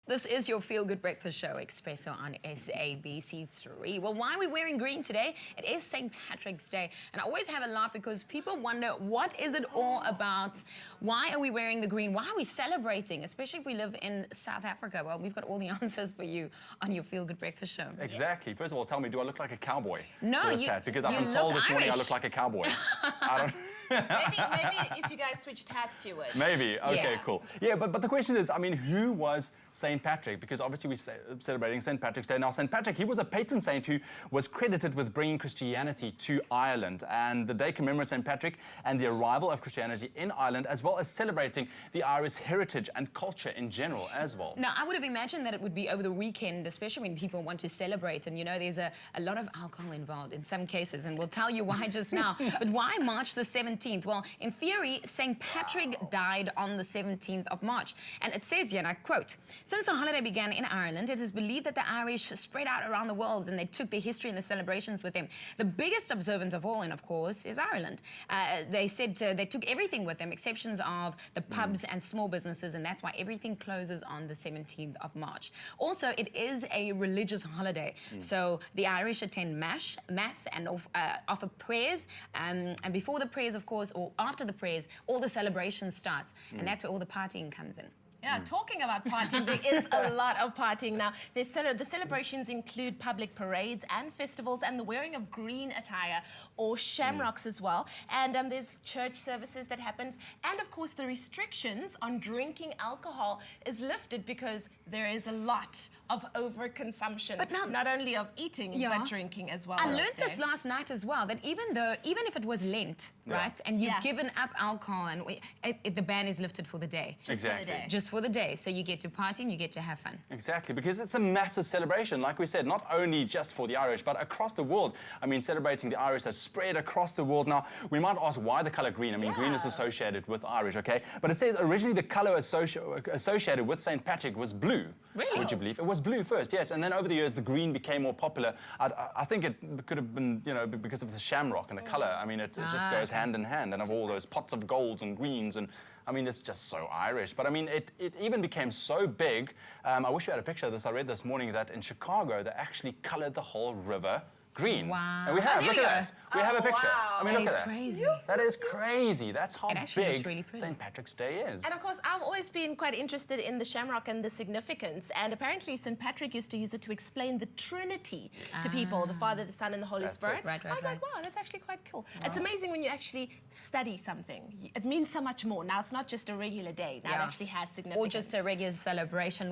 This is your feel-good breakfast show, Espresso on SABC3. Well, why are we wearing green today? It is St Patrick's Day, and I always have a laugh because people wonder, what is it all about? Why are we wearing the green? Why are we celebrating, especially if we live in South Africa? Well, we've got all the answers for you on your feel-good breakfast show. Exactly. First of all, tell me, do I look like a cowboy? No, you... Because I've been told this morning I look like a cowboy. I don't... maybe if you guys switched hats, you would. Maybe. Okay, yes. Cool. Yeah, but the question is, I mean, who was St Patrick? Because obviously we're celebrating St Patrick's Day. Now, St Patrick, he was a patron saint who was credited with bringing Christianity to Ireland. And the day commemorates St Patrick and the arrival of Christianity in Ireland, as well as celebrating the Irish heritage and culture in general as well. Now, I would have imagined that it would be over the weekend, especially when people want to celebrate. And, you know, there's a lot of alcohol involved in some cases, and we'll tell you why just now. But why March the 17th? Well, in theory, St. Patrick died on the 17th of March. And it says here, and I quote, "Since the holiday began in Ireland, it is believed that the Irish spread out around the world and they took the history and the celebrations with them. The biggest observance of all, and of course, is Ireland. They said they took everything with them, exceptions of the pubs and small businesses, and that's why everything closes on the 17th of March. Also, it is a religious holiday, so the Irish attend mass and offer prayers, and before the prayers, of course, or after the prayers, all the celebration starts, and that's where all the partying comes in." Yeah, talking about partying, there is a lot of partying now. The celebrations include public parades and festivals and the wearing of green attire or shamrocks as well. And there's church services that happens. And of course, the restrictions on drinking alcohol is lifted because there is a lot of overconsumption. But not only of eating, but drinking as well. I learned this last night as well, that even if it was Lent, right, and you've given up alcohol, and the ban is lifted for the day. Just for the day. So you get to party and you get to have fun. Exactly, because it's a massive celebration, like we said, not only just for the Irish, but across the world. I mean, celebrating the Irish has spread across the world. Now, we might ask why the colour green. I mean, green is associated with Irish, okay? But it says originally the colour associated with St. Patrick was blue. Really? Would you believe? It was blue first, yes. And then over the years, the green became more popular. I think it could have been, you know, because of the shamrock and the colour. I mean, it just goes hand in hand. And of all those pots of golds and greens, and I mean, it's just so Irish. But I mean, it even became so big. I wish we had a picture of this. I read this morning that in Chicago, they actually coloured the whole river green. Wow. And we have, look at that. We have a picture. Wow. I mean, look at that. Crazy. That is crazy. That's how big really St. Patrick's Day is. And of course, I've always been quite interested in the shamrock and the significance. And apparently, St. Patrick used to use it to explain the Trinity to people, the Father, the Son, and the Holy Spirit. Right, I was like, wow, that's actually quite cool. Wow. It's amazing when you actually study something. It means so much more. Now, it's not just a regular day. Now it actually has significance. Or just a regular celebration.